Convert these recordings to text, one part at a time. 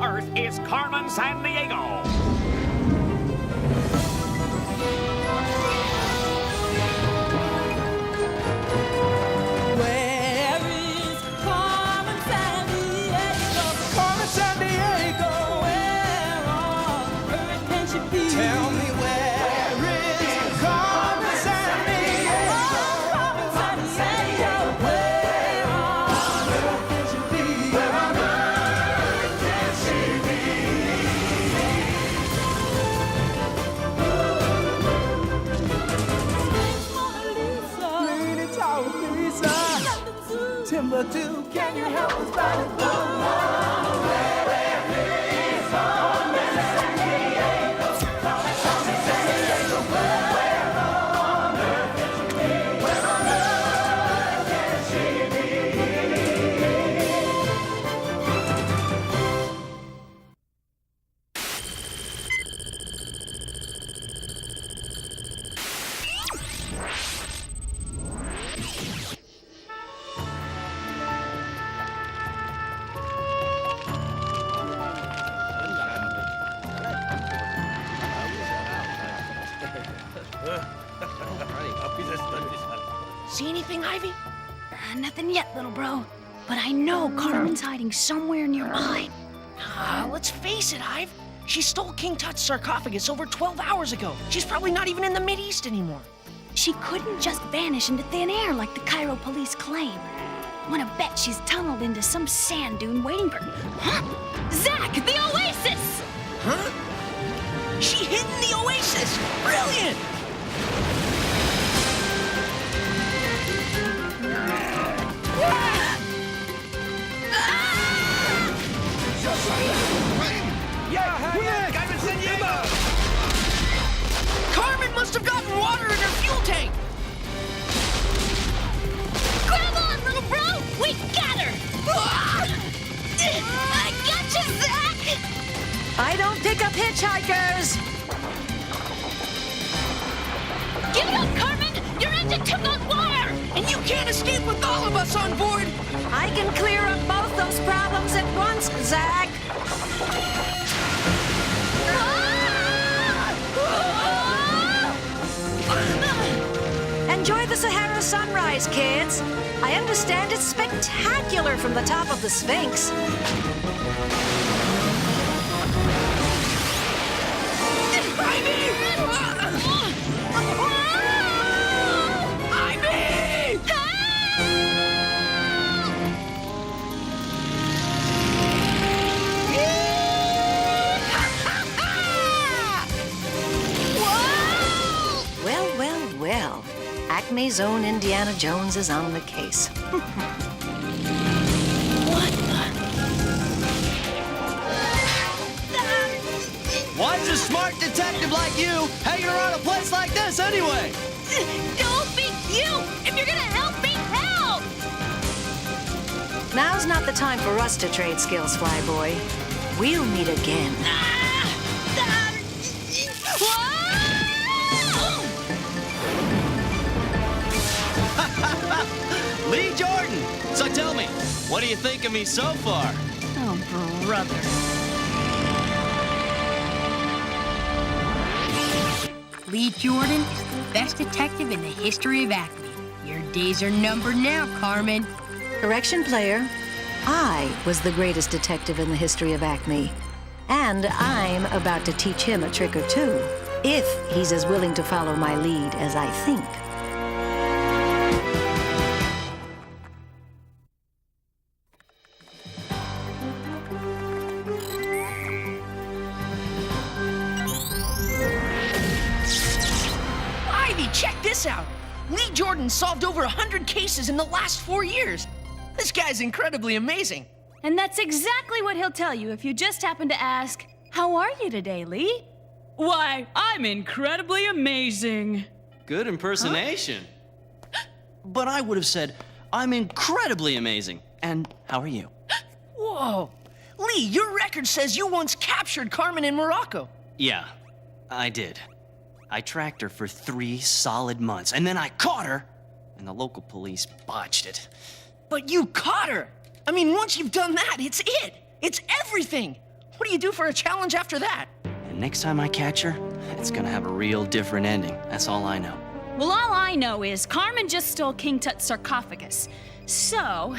Earth is Carmen Sandiego. Where is Carmen Sandiego? Carmen Sandiego. Where on earth can she be? Tell me where is Carmen Sandiego? Carmen Sandiego. Where on earth can she be? Where on earth can she be? Lady Lisa. Timbuktu, can you help us find it? See anything, Ivy? Nothing yet, little bro. But I know Carmen's hiding somewhere nearby. Let's face it, Ive. She stole King Tut's sarcophagus over 12 hours ago. She's probably not even in the Mideast anymore. She couldn't just vanish into thin air like the Cairo police claim. Wanna bet she's tunneled into some sand dune waiting for... Huh? Zach, the Oasis! Huh? She hid in the Oasis! Brilliant! Yeah, Carmen Sandiego! Carmen must have gotten water in her fuel tank! Grab on, little bro! We got her! I got you, Zach! I don't pick up hitchhikers! Give it up, Carmen! Your engine took on water! And you can't escape with all of us on board! I can clear up both those problems at once, Zach! Enjoy the Sahara sunrise, kids. I understand it's spectacular from the top of the Sphinx. Well, Acme's own Indiana Jones is on the case. What the? Why is a smart detective like you hanging around a place like this anyway? Don't be cute! If you're gonna help me, help! Now's not the time for us to trade skills, Flyboy. We'll meet again. Lee Jordan! So tell me, what do you think of me so far? Oh, brother. Lee Jordan is the best detective in the history of Acme. Your days are numbered now, Carmen. Correction, player. I was the greatest detective in the history of Acme. And I'm about to teach him a trick or two, if he's as willing to follow my lead as I think. Check this out! Lee Jordan solved over 100 cases in the last 4 years. This guy's incredibly amazing. And that's exactly what he'll tell you if you just happen to ask, "How are you today, Lee?" Why, I'm incredibly amazing. Good impersonation. Huh? But I would have said, I'm incredibly amazing. And how are you? Whoa! Lee, your record says you once captured Carmen in Morocco. Yeah, I did. I tracked her for 3 solid months, and then I caught her, and the local police botched it. But you caught her! I mean, once you've done that, it's it! It's everything! What do you do for a challenge after that? And next time I catch her, it's gonna have a real different ending. That's all I know. Well, all I know is Carmen just stole King Tut's sarcophagus. So,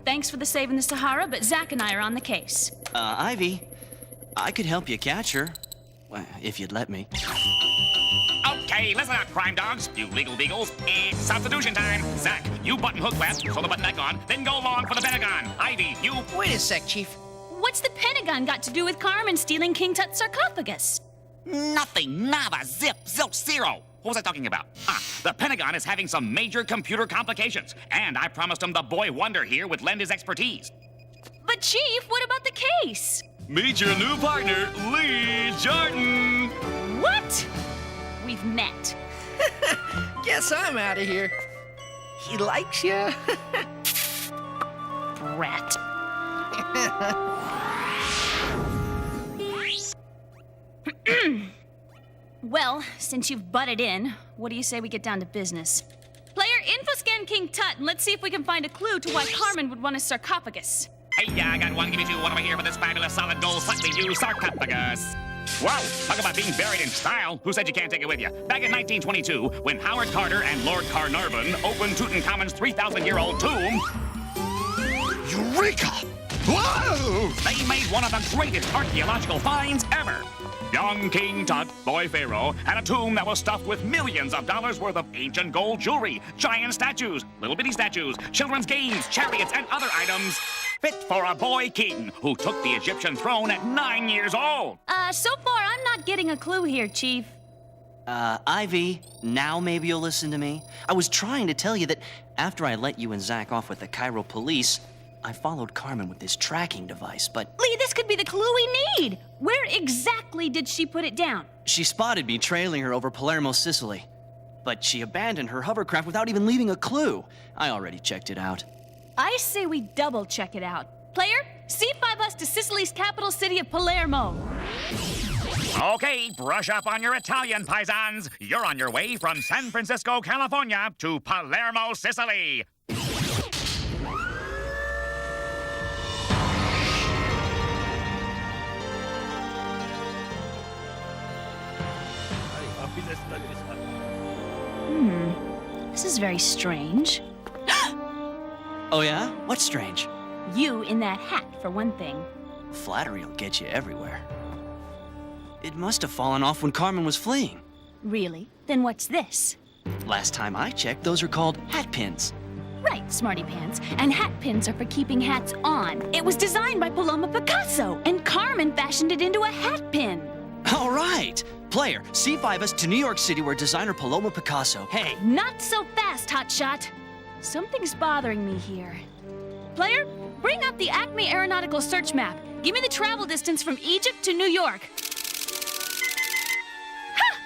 thanks for the saving the Sahara, but Zach and I are on the case. Ivy, I could help you catch her. Well, if you'd let me. Okay, listen up, crime dogs, you legal beagles. It's substitution time. Zach, you button hook left, throw the button back on, then go long for the Pentagon. Ivy, you... Wait a sec, Chief. What's the Pentagon got to do with Carmen stealing King Tut's sarcophagus? Nothing, nada, zip, zilch, zero. What was I talking about? The Pentagon is having some major computer complications, and I promised him the boy wonder here would lend his expertise. But Chief, what about the case? Meet your new partner, Lee Jordan. What? We've met. Guess I'm out of here. He likes you. Brat. Well, since you've butted in, what do you say we get down to business? Player, infoscan King Tut, and let's see if we can find a clue to why Carmen would want a sarcophagus. Hey, yeah, I got one. Give me two. One over here for this fabulous solid gold slightly used sarcophagus. Wow, talk about being buried in style. Who said you can't take it with you? Back in 1922, when Howard Carter and Lord Carnarvon opened Tutankhamun's 3,000-year-old tomb... Eureka! Whoa! They made one of the greatest archaeological finds ever. Young King Tut, boy pharaoh, had a tomb that was stuffed with millions of dollars worth of ancient gold jewelry, giant statues, little bitty statues, children's games, chariots, and other items fit for a boy king who took the Egyptian throne at 9 years old. So far, I'm not getting a clue here, Chief. Ivy, now maybe you'll listen to me. I was trying to tell you that after I let you and Zach off with the Cairo police, I followed Carmen with this tracking device, but... Lee, this could be the clue we need! Where exactly did she put it down? She spotted me trailing her over Palermo, Sicily. But she abandoned her hovercraft without even leaving a clue. I already checked it out. I say we double check it out. Player, C5 us to Sicily's capital city of Palermo. Okay, brush up on your Italian, paisans. You're on your way from San Francisco, California to Palermo, Sicily. This is very strange. Oh yeah? What's strange? You in that hat, for one thing. Flattery will get you everywhere. It must have fallen off when Carmen was fleeing. Really? Then what's this? Last time I checked, those are called hat pins. Right, smarty pants. And hat pins are for keeping hats on. It was designed by Paloma Picasso, and Carmen fashioned it into a hat pin. All right. Player, C5 us to New York City where designer Paloma Picasso... Hey! Not so fast, hotshot. Something's bothering me here. Player, bring up the Acme Aeronautical Search Map. Give me the travel distance from Egypt to New York. Ha!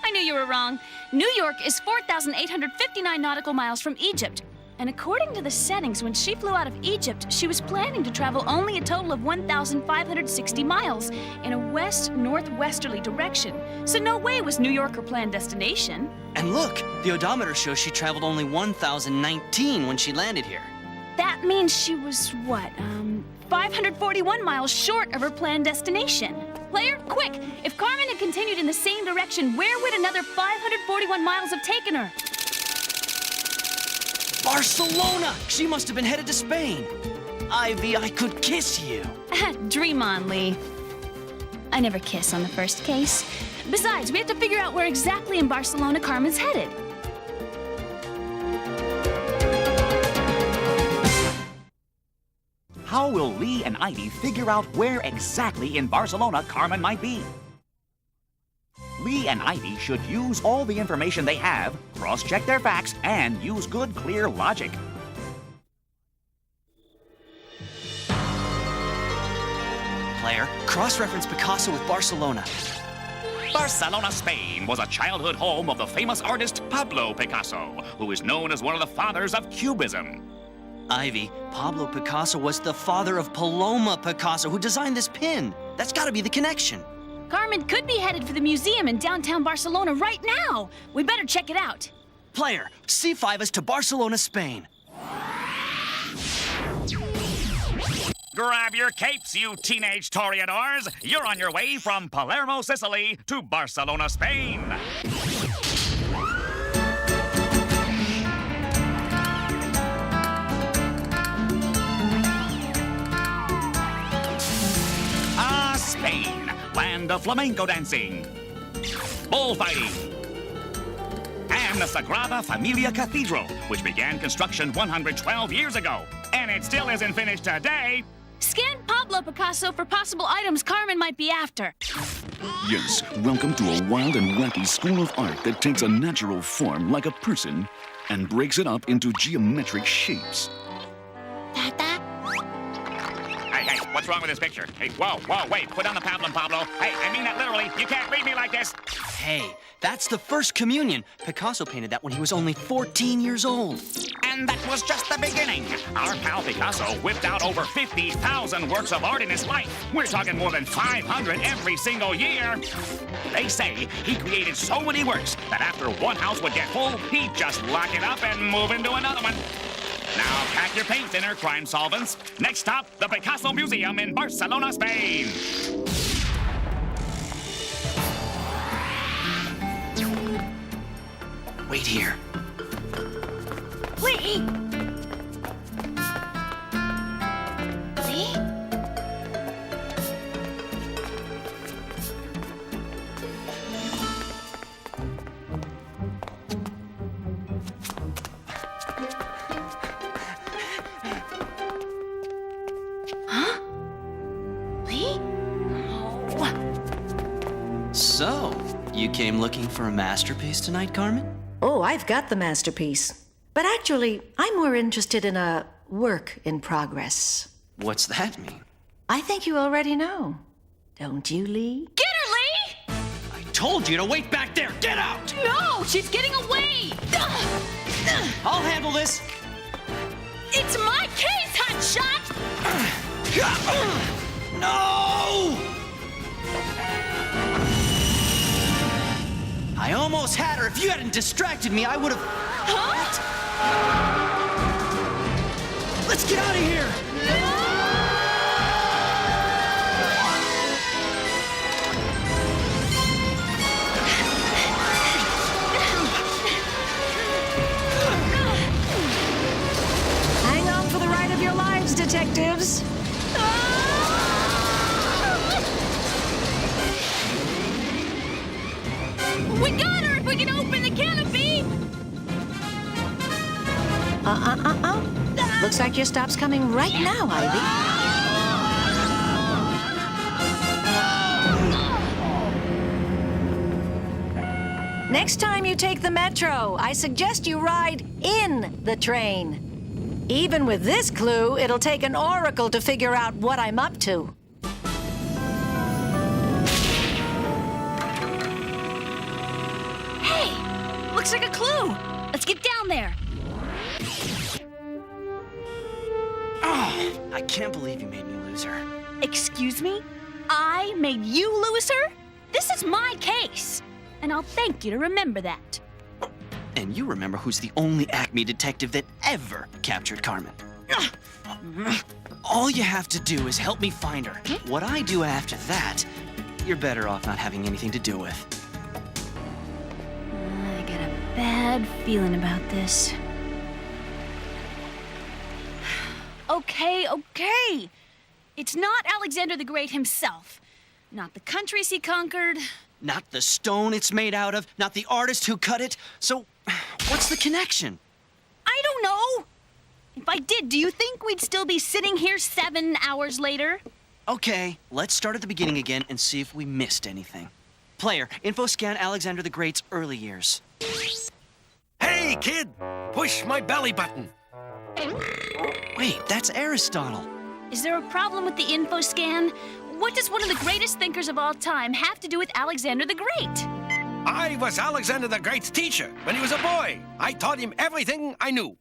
I knew you were wrong. New York is 4,859 nautical miles from Egypt. And according to the settings, when she flew out of Egypt, she was planning to travel only a total of 1,560 miles in a west-northwesterly direction. So no way was New York her planned destination. And look, the odometer shows she traveled only 1,019 when she landed here. That means she was, what, 541 miles short of her planned destination. Player, quick! If Carmen had continued in the same direction, where would another 541 miles have taken her? Barcelona! She must have been headed to Spain. Ivy, I could kiss you. Dream on, Lee. I never kiss on the first case. Besides, we have to figure out where exactly in Barcelona Carmen's headed. How will Lee and Ivy figure out where exactly in Barcelona Carmen might be? Lee and Ivy should use all the information they have, cross-check their facts, and use good, clear logic. Player, cross-reference Picasso with Barcelona. Barcelona, Spain was a childhood home of the famous artist Pablo Picasso, who is known as one of the fathers of Cubism. Ivy, Pablo Picasso was the father of Paloma Picasso, who designed this pin. That's gotta be the connection. Carmen could be headed for the museum in downtown Barcelona right now. We better check it out. Player, C5 us to Barcelona, Spain. Grab your capes, you teenage toreadors. You're on your way from Palermo, Sicily to Barcelona, Spain. Spain, land of flamenco dancing, bullfighting, and the Sagrada Familia Cathedral, which began construction 112 years ago. And it still isn't finished today. Scan Pablo Picasso for possible items Carmen might be after. Yes, welcome to a wild and wacky school of art that takes a natural form like a person and breaks it up into geometric shapes. Hey, what's wrong with this picture? Hey, whoa, wait, put down the pablum, Pablo. Hey, I mean that literally. You can't read me like this. Hey, that's the First Communion. Picasso painted that when he was only 14 years old. And that was just the beginning. Our pal Picasso whipped out over 50,000 works of art in his life. We're talking more than 500 every single year. They say he created so many works that after one house would get full, he'd just lock it up and move into another one. Now pack your paint thinner, crime solvents. Next stop, the Picasso Museum in Barcelona, Spain. Wait here. Wait! Lee? Huh? Lee? Oh. So, you came looking for a masterpiece tonight, Carmen? Oh, I've got the masterpiece. But actually, I'm more interested in a work in progress. What's that mean? I think you already know. Don't you, Lee? Get her, Lee! I told you to wait back there! Get out! No, she's getting away! I'll handle this! It's my case, hotshot! No! I almost had her. If you hadn't distracted me, I would have... Huh? Let's get out of here! Hang on for the ride of your lives, detectives. We got her if we can open the canopy! Looks like your stop's coming right now, Ivy. Next time you take the metro, I suggest you ride in the train. Even with this clue, it'll take an oracle to figure out what I'm up to. Hey, looks like a clue. Let's get down there. Oh, I can't believe you made me lose her. Excuse me? I made you lose her? This is my case. And I'll thank you to remember that. And you remember who's the only Acme detective that ever captured Carmen. All you have to do is help me find her. What I do after that, you're better off not having anything to do with. I get a bad feeling about this. Okay. It's not Alexander the Great himself. Not the countries he conquered. Not the stone it's made out of, not the artist who cut it. So, what's the connection? I don't know. If I did, do you think we'd still be sitting here 7 hours later? Okay, let's start at the beginning again and see if we missed anything. Player, info scan Alexander the Great's early years. Hey, kid! Push my belly button. Wait, that's Aristotle. Is there a problem with the info scan? What does one of the greatest thinkers of all time have to do with Alexander the Great? I was Alexander the Great's teacher when he was a boy. I taught him everything I knew.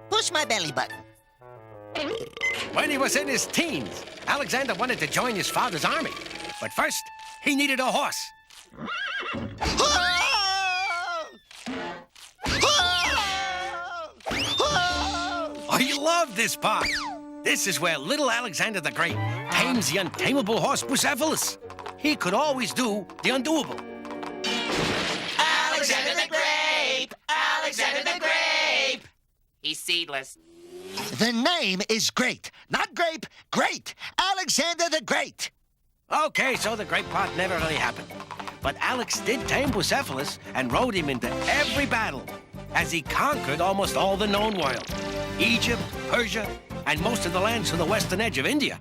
Push my belly button. When he was in his teens, Alexander wanted to join his father's army. But first, he needed a horse. I love this part. This is where little Alexander the Great tames the untamable horse Bucephalus. He could always do the undoable. Alexander the Grape! Alexander the Grape! He's seedless. The name is great. Not grape, great. Alexander the Great. Okay, so the great part never really happened. But Alex did tame Bucephalus and rode him into every battle, as he conquered almost all the known world. Egypt, Persia, and most of the lands to the western edge of India.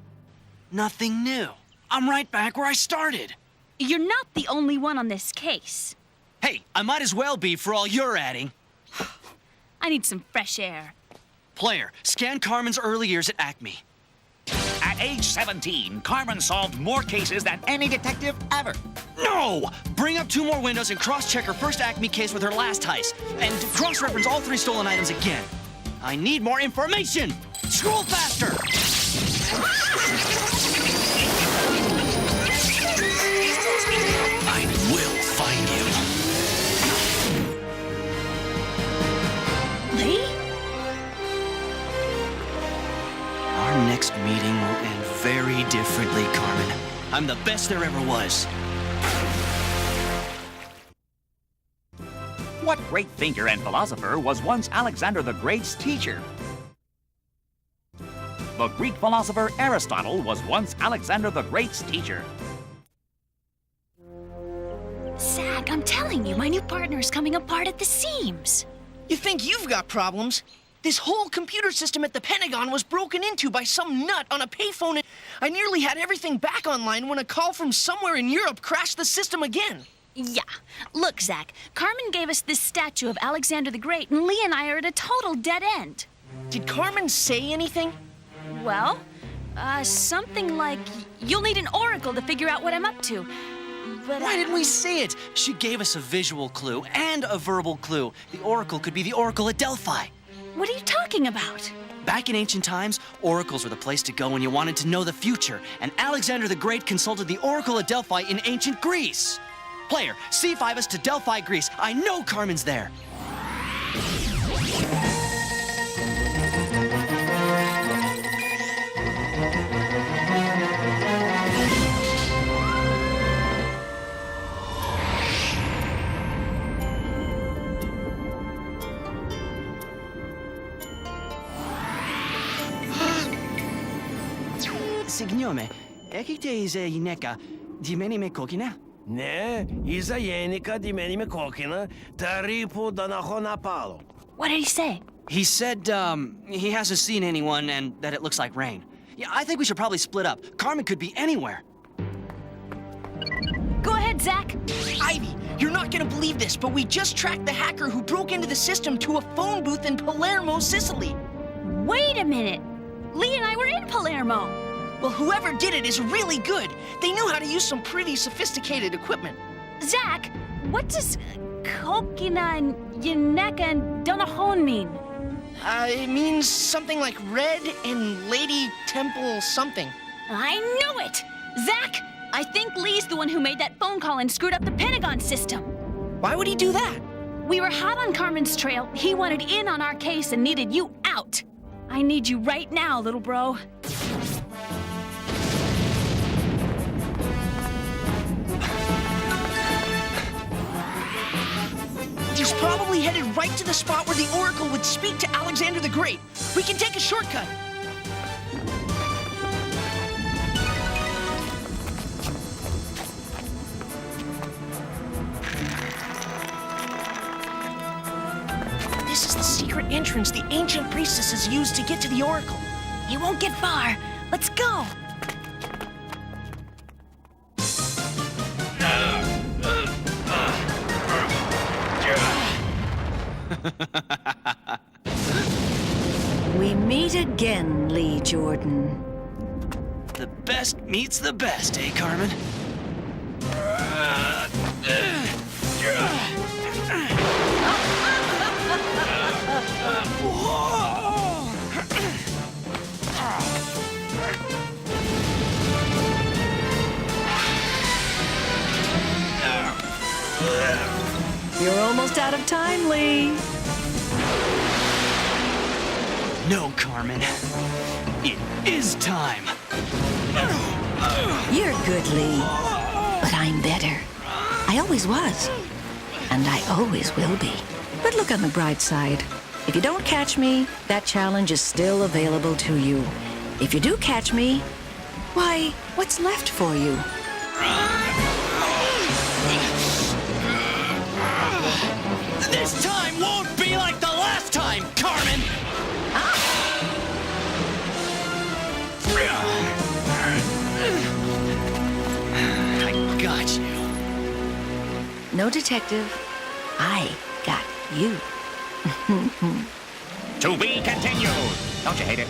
Nothing new. I'm right back where I started. You're not the only one on this case. Hey, I might as well be for all you're adding. I need some fresh air. Player, scan Carmen's early years at Acme. At age 17, Carmen solved more cases than any detective ever. No! Bring up 2 more windows and cross-check her first Acme case with her last heist. And cross-reference all 3 stolen items again. I need more information! Scroll faster! I will find you. Lee? Our next meeting will end very differently, Carmen. I'm the best there ever was. What great thinker and philosopher was once Alexander the Great's teacher? The Greek philosopher Aristotle was once Alexander the Great's teacher. Zach, I'm telling you, my new partner's coming apart at the seams. You think you've got problems? This whole computer system at the Pentagon was broken into by some nut on a payphone, and I nearly had everything back online when a call from somewhere in Europe crashed the system again. Yeah. Look, Zach, Carmen gave us this statue of Alexander the Great, and Lee and I are at a total dead end. Did Carmen say anything? Well, something like, you'll need an oracle to figure out what I'm up to. But Why didn't we see it? She gave us a visual clue and a verbal clue. The oracle could be the oracle at Delphi. What are you talking about? Back in ancient times, oracles were the place to go when you wanted to know the future, and Alexander the Great consulted the oracle at Delphi in ancient Greece. Player, C5 us to Delphi, Greece. I know Carmen's there. Signome, ekite ize yineka, dimeni me kokina? Ne, iza jenika di meni me kokina, taripu danahona palo. What did he say? He said, he hasn't seen anyone and that it looks like rain. Yeah, I think we should probably split up. Carmen could be anywhere. Go ahead, Zach. Ivy, you're not gonna believe this, but we just tracked the hacker who broke into the system to a phone booth in Palermo, Sicily. Wait a minute. Lee and I were in Palermo. Well, whoever did it is really good. They knew how to use some pretty sophisticated equipment. Zach, what does Kokina and Yineka and Donahon mean? It means something like red and Lady Temple something. I knew it! Zach, I think Lee's the one who made that phone call and screwed up the Pentagon system. Why would he do that? We were hot on Carmen's trail. He wanted in on our case and needed you out. I need you right now, little bro. He's probably headed right to the spot where the Oracle would speak to Alexander the Great. We can take a shortcut. This is the secret entrance the ancient priestesses used to get to the Oracle. He won't get far. Let's go. We meet again, Lee Jordan. The best meets the best, eh, Carmen? You're almost out of time, Lee. No, Carmen. It is time. You're good, Lee. But I'm better. I always was. And I always will be. But look on the bright side. If you don't catch me, that challenge is still available to you. If you do catch me, why, what's left for you? This time won't be like the last time, Carmen! I got you. No, detective. I got you. To be continued. Don't you hate it?